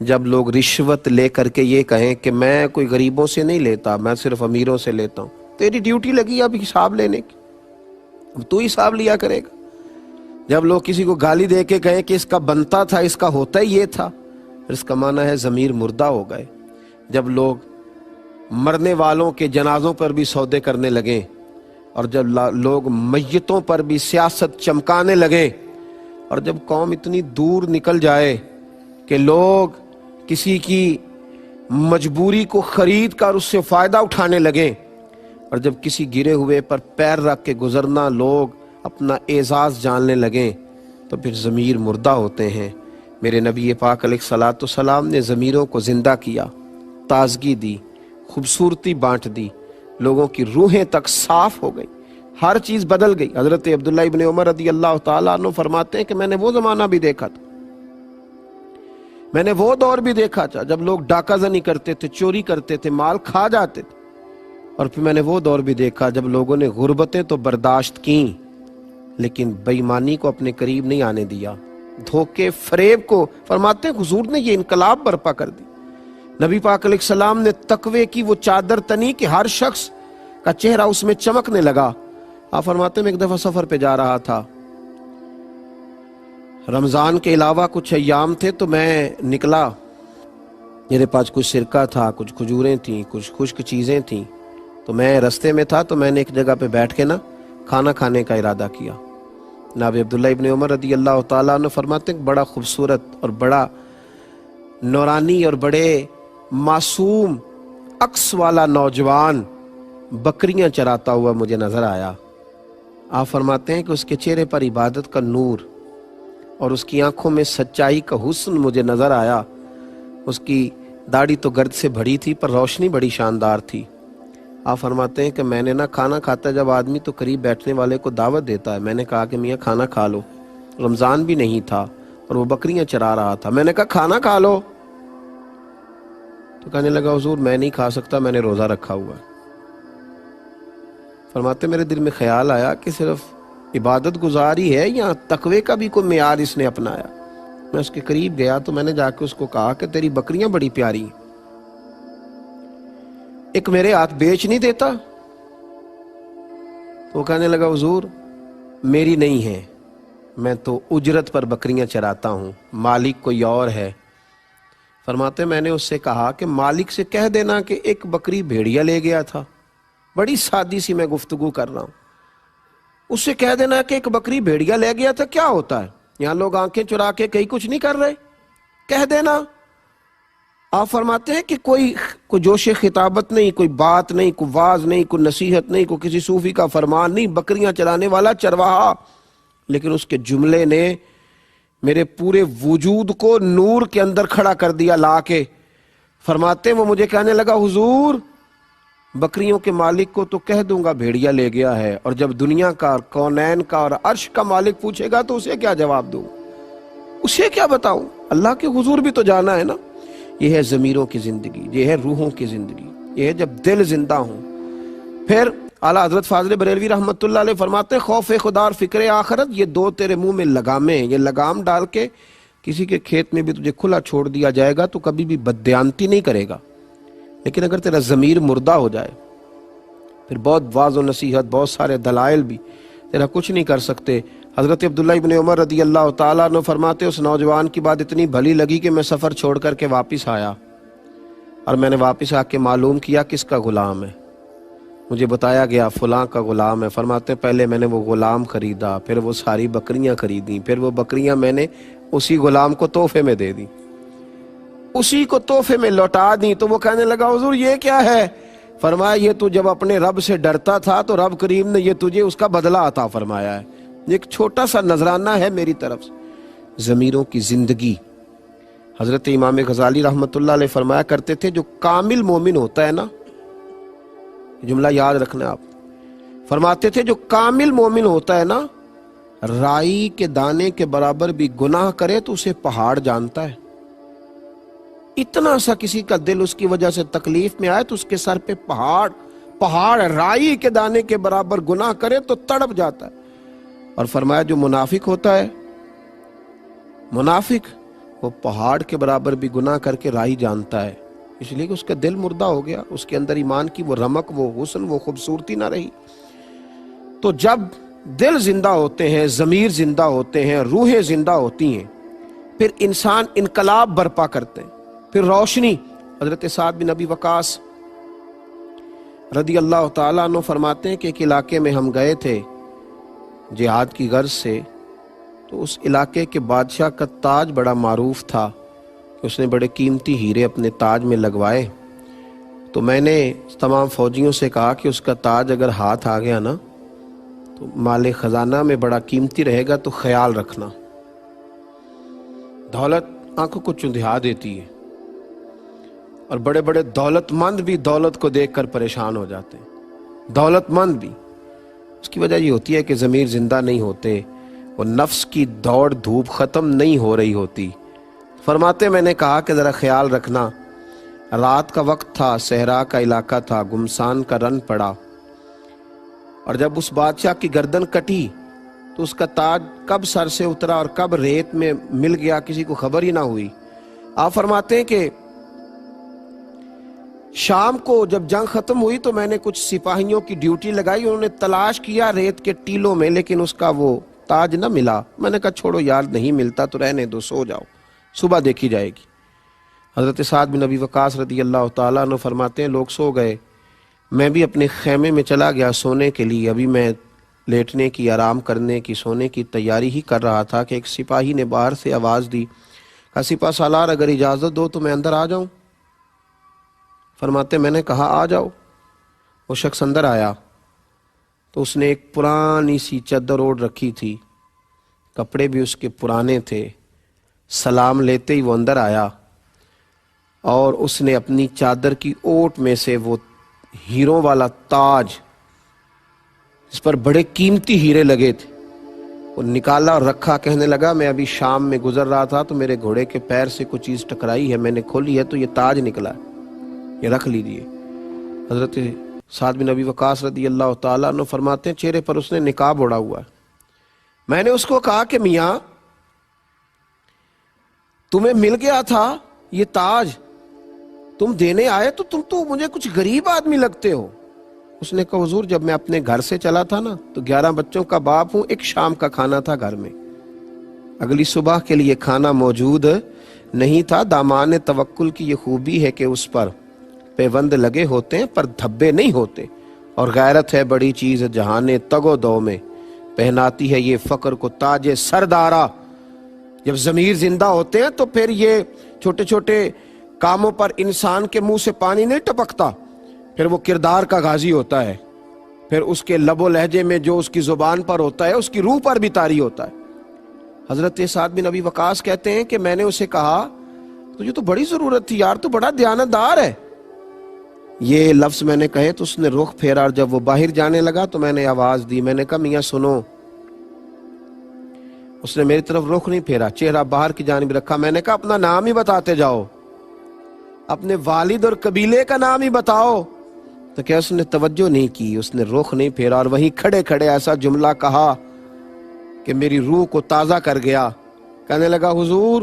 جب لوگ رشوت لے کر کے یہ کہیں کہ میں کوئی غریبوں سے نہیں لیتا، میں صرف امیروں سے لیتا ہوں، تیری ڈیوٹی لگی اب حساب لینے کی، اب تو حساب لیا کرے گا۔ جب لوگ کسی کو گالی دے کے کہیں کہ اس کا بنتا تھا، اس کا ہوتا ہی یہ تھا، اس کا معنی ہے ضمیر مردہ ہو گئے۔ جب لوگ مرنے والوں کے جنازوں پر بھی سودے کرنے لگیں، اور جب لوگ میتوں پر بھی سیاست چمکانے لگیں، اور جب قوم اتنی دور نکل جائے کہ لوگ کسی کی مجبوری کو خرید کر اس سے فائدہ اٹھانے لگیں، اور جب کسی گرے ہوئے پر پیر رکھ کے گزرنا لوگ اپنا اعزاز جاننے لگیں، تو پھر ضمیر مردہ ہوتے ہیں۔ میرے نبی پاک علیہ الصلوۃ والسلام نے ضمیروں کو زندہ کیا، تازگی دی، خوبصورتی بانٹ دی، لوگوں کی روحیں تک صاف ہو گئی، ہر چیز بدل گئی۔ حضرت عبداللہ ابن عمر رضی اللہ تعالیٰ عنہ فرماتے ہیں کہ میں نے وہ زمانہ بھی دیکھا تھا، میں نے وہ دور بھی دیکھا تھا جب لوگ ڈاکہ زنی کرتے تھے، چوری کرتے تھے، مال کھا جاتے تھے، اور پھر میں نے وہ دور بھی دیکھا جب لوگوں نے غربتیں تو برداشت کیں لیکن بے ایمانی کو اپنے قریب نہیں آنے دیا، دھوکے فریب کو۔ فرماتے ہیں حضور نے یہ انقلاب برپا کر دی۔ نبی پاک علیہ السلام نے تقوی کی وہ چادر تنی کہ ہر شخص کا چہرہ اس میں چمکنے لگا۔ آپ فرماتے ہیں میں ایک دفعہ سفر پہ جا رہا تھا، رمضان کے علاوہ کچھ ایام تھے، تو میں نکلا، میرے پاس کچھ سرکہ تھا، کچھ کھجوریں تھیں، کچھ خشک چیزیں تھیں، تو میں رستے میں تھا، تو میں نے ایک جگہ پہ بیٹھ کے کھانا کھانے کا ارادہ کیا۔ جناب عبداللہ ابن عمر رضی اللہ تعالیٰ عنہ فرماتے ہیں بڑا خوبصورت اور بڑا نورانی اور بڑے معصوم عکس والا نوجوان بکریاں چراتا ہوا مجھے نظر آیا۔ آپ فرماتے ہیں کہ اس کے چہرے پر عبادت کا نور اور اس کی آنکھوں میں سچائی کا حسن مجھے نظر آیا۔ اس کی داڑھی تو گرد سے بھری تھی پر روشنی بڑی شاندار تھی۔ آپ فرماتے ہیں کہ میں نے کھانا کھاتا جب آدمی تو قریب بیٹھنے والے کو دعوت دیتا ہے، میں نے کہا کہ میاں کھانا کھا لو، رمضان بھی نہیں تھا اور وہ بکریاں چرا رہا تھا، میں نے کہا کھانا کھا لو، تو کہنے لگا حضور میں نہیں کھا سکتا، میں نے روزہ رکھا ہوا ہے۔ فرماتے میرے دل میں خیال آیا کہ صرف عبادت گزاری ہے یا تقوی کا بھی کوئی معیار اس نے اپنایا۔ میں اس کے قریب گیا تو میں نے جا کے اس کو کہا کہ تیری بکریاں بڑی پیاری ہیں، ایک میرے ہاتھ بیچ نہیں دیتا؟ تو وہ کہنے لگا حضور میری نہیں ہے، میں تو اجرت پر بکریاں چراتا ہوں، مالک کوئی اور ہے۔ فرماتے میں نے اس سے کہا کہ مالک سے کہہ دینا کہ ایک بکری بھیڑیا لے گیا تھا، بڑی سادی سی میں گفتگو کر رہا ہوں، اس سے کہہ دینا کہ ایک بکری بھیڑیا لے گیا تھا، کیا ہوتا ہے؟ یہاں لوگ آنکھیں چرا کے کہیں کچھ نہیں کر رہے، کہہ دینا۔ آپ فرماتے ہیں کہ کوئی جوش خطابت نہیں، کوئی بات نہیں، کوئی واز نہیں، کوئی نصیحت نہیں، کوئی کسی صوفی کا فرمان نہیں، بکریاں چلانے والا چرواہا، لیکن اس کے جملے نے میرے پورے وجود کو نور کے اندر کھڑا کر دیا لا کے۔ فرماتے ہیں وہ مجھے کہنے لگا حضور بکریوں کے مالک کو تو کہہ دوں گا بھیڑیا لے گیا ہے، اور جب دنیا کا اور کونین کا اور عرش کا مالک پوچھے گا تو اسے کیا جواب دوں، اسے کیا بتاؤں؟ اللہ کے حضور بھی تو جانا ہے نا۔ یہ ہے ضمیروں کی زندگی، یہ ہے روحوں کی زندگی، یہ ہے جب دل زندہ ہوں۔ پھر اعلیٰ حضرت فاضل بریلوی رحمۃ اللہ علیہ فرماتے ہیں خوف خدا اور فکر آخرت یہ دو تیرے منہ میں لگامیں ہیں، یہ لگام ڈال کے کسی کے کھیت میں بھی تجھے کھلا چھوڑ دیا جائے گا تو کبھی بھی بددیانتی نہیں کرے گا، لیکن اگر تیرا ضمیر مردہ ہو جائے پھر بہت واعظ و نصیحت، بہت سارے دلائل بھی تیرا کچھ نہیں کر سکتے۔ حضرت عبداللہ ابن عمر رضی اللہ تعالیٰ عنہ فرماتے اس نوجوان کی بات اتنی بھلی لگی کہ میں سفر چھوڑ کر کے واپس آیا، اور میں نے واپس آ کے معلوم کیا کس کا غلام ہے۔ مجھے بتایا گیا فلاں کا غلام ہے۔ فرماتے پہلے میں نے وہ غلام خریدا، پھر وہ ساری بکریاں خریدیں، پھر وہ بکریاں میں نے اسی غلام کو تحفے میں دے دیں، اسی کو تحفے میں لوٹا دیں۔ تو وہ کہنے لگا حضور یہ کیا ہے؟ فرمایا یہ تو جب اپنے رب سے ڈرتا تھا تو رب کریم نے یہ تجھے اس کا بدلہ عطا فرمایا ہے، ایک چھوٹا سا نذرانہ ہے میری طرف سے۔ ضمیروں کی زندگی۔ حضرت امام غزالی رحمۃ اللہ علیہ فرمایا کرتے تھے جو کامل مومن ہوتا ہے نا، جملہ یاد رکھنا آپ، فرماتے تھے جو کامل مومن ہوتا ہے نا رائی کے دانے کے برابر بھی گناہ کرے تو اسے پہاڑ جانتا ہے۔ اتنا سا کسی کا دل اس کی وجہ سے تکلیف میں آئے تو اس کے سر پہ پہاڑ رائی کے دانے کے برابر گناہ کرے تو تڑپ جاتا ہے۔ اور فرمایا جو منافق ہوتا ہے، منافق وہ پہاڑ کے برابر بھی گناہ کر کے راہی جانتا ہے، اس لیے کہ اس کا دل مردہ ہو گیا، اس کے اندر ایمان کی وہ رمق، وہ حسن، وہ خوبصورتی نہ رہی۔ تو جب دل زندہ ہوتے ہیں، ضمیر زندہ ہوتے ہیں، روحیں زندہ ہوتی ہیں، پھر انسان انقلاب برپا کرتے ہیں، پھر روشنی۔ حضرت سعد بن ابی وقاص رضی اللہ تعالیٰ عنہ فرماتے ہیں کہ ایک علاقے میں ہم گئے تھے جہاد کی غرض سے، تو اس علاقے کے بادشاہ کا تاج بڑا معروف تھا کہ اس نے بڑے قیمتی ہیرے اپنے تاج میں لگوائے۔ تو میں نے تمام فوجیوں سے کہا کہ اس کا تاج اگر ہاتھ آ گیا نا تو مال خزانہ میں بڑا قیمتی رہے گا، تو خیال رکھنا۔ دولت آنکھوں کو چندھا دیتی ہے، اور بڑے بڑے دولت مند بھی دولت کو دیکھ کر پریشان ہو جاتے ہیں، دولت مند بھی۔ اس کی وجہ یہ ہوتی ہے کہ ضمیر زندہ نہیں ہوتے، وہ نفس کی دوڑ دھوپ ختم نہیں ہو رہی ہوتی۔ فرماتے میں نے کہا کہ ذرا خیال رکھنا، رات کا وقت تھا، صحرا کا علاقہ تھا، گمسان کا رن پڑا، اور جب اس بادشاہ کی گردن کٹی تو اس کا تاج کب سر سے اترا اور کب ریت میں مل گیا کسی کو خبر ہی نہ ہوئی۔ آپ فرماتے ہیں کہ شام کو جب جنگ ختم ہوئی تو میں نے کچھ سپاہیوں کی ڈیوٹی لگائی، انہوں نے تلاش کیا ریت کے ٹیلوں میں، لیکن اس کا وہ تاج نہ ملا۔ میں نے کہا چھوڑو یار، نہیں ملتا تو رہنے دو، سو جاؤ، صبح دیکھی جائے گی۔ حضرت سعد بن ابی وقاص رضی اللہ تعالیٰ عنہ فرماتے ہیں لوگ سو گئے، میں بھی اپنے خیمے میں چلا گیا سونے کے لیے۔ ابھی میں لیٹنے کی، آرام کرنے کی، سونے کی تیاری ہی کر رہا تھا کہ ایک سپاہی نے باہر سے آواز دی، کہا سپاہ سالار اگر اجازت دو تو میں اندر آ جاؤں۔ فرماتے میں نے کہا آ جاؤ۔ وہ شخص اندر آیا تو اس نے ایک پرانی سی چادر اوڑھ رکھی تھی، کپڑے بھی اس کے پرانے تھے۔ سلام لیتے ہی وہ اندر آیا اور اس نے اپنی چادر کی اوٹ میں سے وہ ہیروں والا تاج، اس پر بڑے قیمتی ہیرے لگے تھے، وہ نکالا اور رکھا۔ کہنے لگا میں ابھی شام میں گزر رہا تھا تو میرے گھوڑے کے پیر سے کچھ چیز ٹکرائی ہے، میں نے کھولی ہے تو یہ تاج نکلا ہے، یہ رکھ لیجئے۔ حضرت سعد بن ابی وقاص رضی اللہ تعالیٰ عنہ فرماتے ہیں چہرے پر اس نے نقاب اوڑھا ہوا ہے۔ میں نے اس کو کہا کہ میاں تمہیں مل گیا تھا یہ تاج، تم دینے آئے تو تم تو مجھے کچھ غریب آدمی لگتے ہو۔ اس نے کہا حضور جب میں اپنے گھر سے چلا تھا نا تو 11 بچوں کا باپ ہوں، ایک شام کا کھانا تھا گھر میں، اگلی صبح کے لیے کھانا موجود نہیں تھا۔ دامان توکل کی یہ خوبی ہے کہ اس پر پیوند لگے ہوتے ہیں پر دھبے نہیں ہوتے، اور غیرت ہے بڑی چیز جہان تگ و دو میں، پہناتی ہے یہ فقر کو تاج سردارا۔ جب ضمیر زندہ ہوتے ہیں تو پھر یہ چھوٹے چھوٹے کاموں پر انسان کے منہ سے پانی نہیں ٹپکتا، پھر وہ کردار کا غازی ہوتا ہے، پھر اس کے لب و لہجے میں جو اس کی زبان پر ہوتا ہے اس کی روح پر بھی طاری ہوتا ہے۔ حضرت سعد بن ابی وقاص کہتے ہیں کہ میں نے اسے کہا تجھے تو بڑی ضرورت تھی یار، تو بڑا دیانتدار ہے۔ یہ لفظ میں نے کہے تو اس نے رخ پھیرا، اور جب وہ باہر جانے لگا تو میں نے آواز دی، میں نے کہا میاں سنو۔ اس نے میری طرف رخ نہیں پھیرا، چہرہ باہر کی جانب رکھا۔ میں نے کہا اپنا نام ہی بتاتے جاؤ، اپنے والد اور قبیلے کا نام ہی بتاؤ۔ تو کیا اس نے توجہ نہیں کی، اس نے رخ نہیں پھیرا، اور وہیں کھڑے کھڑے ایسا جملہ کہا کہ میری روح کو تازہ کر گیا۔ کہنے لگا حضور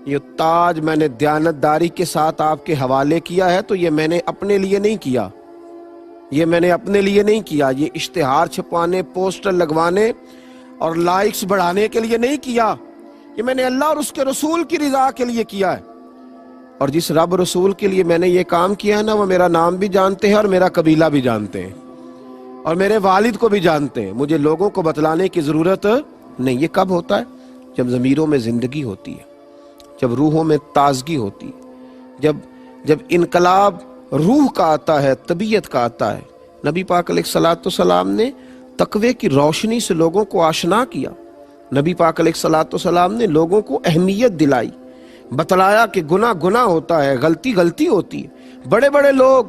یہ تاج میں نے دیانتداری کے ساتھ آپ کے حوالے کیا ہے، تو یہ میں نے اپنے لیے نہیں کیا، یہ میں نے اپنے لیے نہیں کیا، یہ اشتہار چھپوانے، پوسٹر لگوانے اور لائکس بڑھانے کے لیے نہیں کیا، یہ میں نے اللہ اور اس کے رسول کی رضا کے لیے کیا ہے۔ اور جس رب رسول کے لیے میں نے یہ کام کیا ہے نا، وہ میرا نام بھی جانتے ہیں اور میرا قبیلہ بھی جانتے ہیں اور میرے والد کو بھی جانتے ہیں، مجھے لوگوں کو بتلانے کی ضرورت نہیں۔ یہ کب ہوتا ہے؟ جب ضمیروں میں زندگی ہوتی ہے، جب روحوں میں تازگی ہوتی ہے، جب انقلاب روح کا آتا ہے، طبیعت کا آتا ہے۔ نبی پاک علیہ الصلوۃ والسلام نے تقوی کی روشنی سے لوگوں کو آشنا کیا، نبی پاک علیہ الصلوۃ والسلام نے لوگوں کو اہمیت دلائی، بتلایا کہ گناہ گناہ ہوتا ہے، غلطی غلطی ہوتی ہے۔ بڑے بڑے لوگ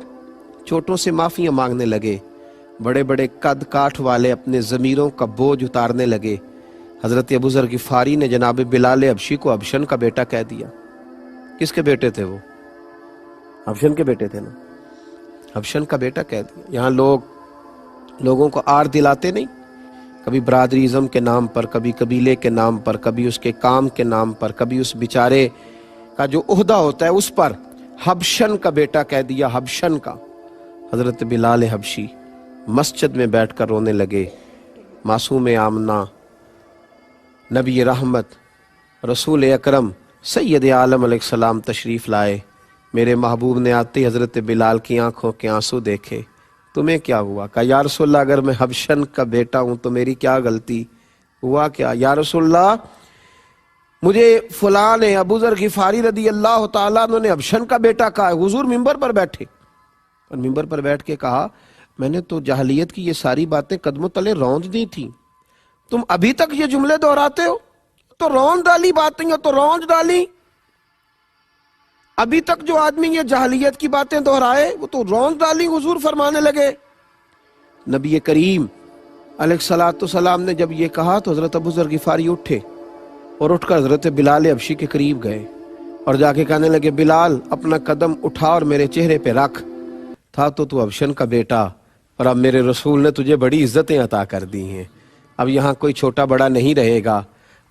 چھوٹوں سے معافیاں مانگنے لگے، بڑے بڑے قد کاٹھ والے اپنے ضمیروں کا بوجھ اتارنے لگے۔ حضرت ابو ذر غفاری نے جناب بلال حبشی کو حبشن کا بیٹا کہہ دیا۔ کس کے بیٹے تھے وہ؟ حبشن کے بیٹے تھے نا، حبشن کا بیٹا کہہ دیا۔ یہاں لوگوں کو آر دلاتے نہیں، کبھی برادریزم کے نام پر، کبھی قبیلے کے نام پر، کبھی اس کے کام کے نام پر، کبھی اس بیچارے کا جو عہدہ ہوتا ہے اس پر حبشن کا بیٹا کہہ دیا، حبشن کا۔ حضرت بلال حبشی مسجد میں بیٹھ کر رونے لگے۔ معصوم آمنہ، نبی رحمت، رسول اکرم سید عالم علیہ السلام تشریف لائے۔ میرے محبوب نے آتے ہی حضرت بلال کی آنکھوں کے آنسو دیکھے۔ تمہیں کیا ہوا؟ کہا یا رسول اللہ اگر میں حبشن کا بیٹا ہوں تو میری کیا غلطی؟ ہوا کیا؟ یا رسول اللہ مجھے فلاں نے، ابو ذر غفاری رضی اللہ تعالیٰ عنہ نے حبشن کا بیٹا کہا ہے۔ حضور ممبر پر بیٹھے اور ممبر پر بیٹھ کے کہا میں نے تو جاہلیت کی یہ ساری باتیں قدموں تلے روند دی تھی، تم ابھی تک یہ جملے دہراتے ہو؟ تو روند ڈالی باتیں، تو روند ڈالی۔ ابھی تک جو آدمی یہ جاہلیت کی باتیں دہرائے وہ تو روند ڈالی۔ حضور فرمانے لگے۔ نبی کریم علیہ السلام نے جب یہ کہا تو حضرت ابو ذر غفاری اٹھے اور اٹھ کر حضرت بلال حبشی کے قریب گئے اور جا کے کہنے لگے بلال اپنا قدم اٹھا اور میرے چہرے پہ رکھ۔ تھا تو حبشن کا بیٹا اور اب میرے رسول نے تجھے بڑی عزتیں عطا کر دی ہیں۔ اب یہاں کوئی چھوٹا بڑا نہیں رہے گا،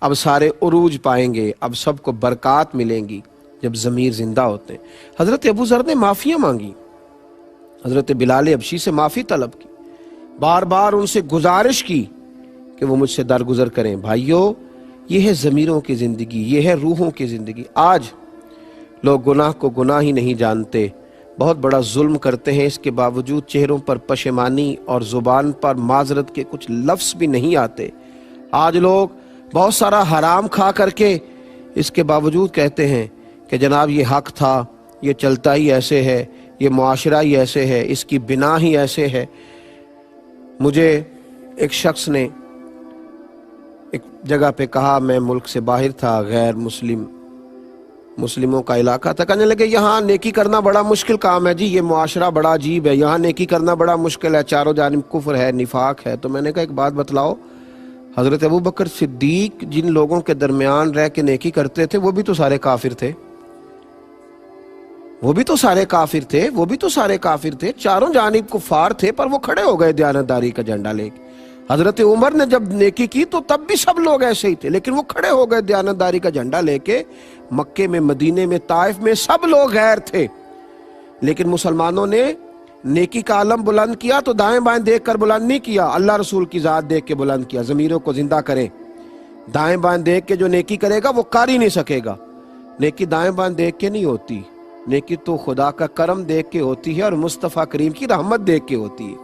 اب سارے عروج پائیں گے، اب سب کو برکات ملیں گی جب ضمیر زندہ ہوتے ہیں۔ حضرت ابو ذر نے معافیاں مانگی، حضرت بلال حبشی سے معافی طلب کی، بار بار ان سے گزارش کی کہ وہ مجھ سے درگزر کریں۔ بھائیو یہ ہے ضمیروں کی زندگی، یہ ہے روحوں کی زندگی۔ آج لوگ گناہ کو گناہ ہی نہیں جانتے، بہت بڑا ظلم کرتے ہیں، اس کے باوجود چہروں پر پشیمانی اور زبان پر معذرت کے کچھ لفظ بھی نہیں آتے۔ آج لوگ بہت سارا حرام کھا کر کے اس کے باوجود کہتے ہیں کہ جناب یہ حق تھا، یہ چلتا ہی ایسے ہے، یہ معاشرہ ہی ایسے ہے، اس کی بنا ہی ایسے ہے۔ مجھے ایک شخص نے ایک جگہ پہ کہا، میں ملک سے باہر تھا، غیر مسلموں کا علاقہ تھا، کہنے لگے یہاں نیکی کرنا بڑا مشکل کام ہے جی، یہ معاشرہ بڑا عجیب ہے، یہاں نیکی کرنا بڑا مشکل ہے، چاروں جانب کفر ہے، نفاق ہے۔ تو میں نے کہا ایک بات بتلاؤ، حضرت ابو بکر صدیق جن لوگوں کے درمیان رہ کے نیکی کرتے تھے وہ بھی تو سارے کافر تھے، وہ بھی تو سارے کافر تھے، وہ بھی تو سارے کافر تھے، چاروں جانب کفار تھے، پر وہ کھڑے ہو گئے دیانتداری کا جھنڈا لے کے۔ حضرت عمر نے جب نیکی کی تو تب بھی سب لوگ ایسے ہی تھے، لیکن وہ کھڑے ہو گئے دیانتداری کا جھنڈا لے کے۔ مکے میں، مدینے میں، طائف میں سب لوگ غیر تھے، لیکن مسلمانوں نے نیکی کا علم بلند کیا تو دائیں بائیں دیکھ کر بلند نہیں کیا، اللہ رسول کی ذات دیکھ کے بلند کیا۔ ضمیروں کو زندہ کریں، دائیں بائیں دیکھ کے جو نیکی کرے گا وہ کر ہی نہیں سکے گا۔ نیکی دائیں بائیں دیکھ کے نہیں ہوتی، نیکی تو خدا کا کرم دیکھ کے ہوتی ہے اور مصطفیٰ کریم کی رحمت دیکھ کے ہوتی ہے۔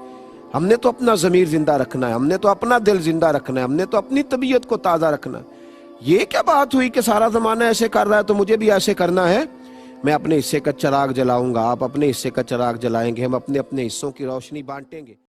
ہم نے تو اپنا ضمیر زندہ رکھنا ہے، ہم نے تو اپنا دل زندہ رکھنا ہے، ہم نے تو اپنی طبیعت کو تازہ رکھنا ہے۔ یہ کیا بات ہوئی کہ سارا زمانہ ایسے کر رہا ہے تو مجھے بھی ایسے کرنا ہے؟ میں اپنے حصے کا چراغ جلاؤں گا، آپ اپنے حصے کا چراغ جلائیں گے، ہم اپنے اپنے حصوں کی روشنی بانٹیں گے۔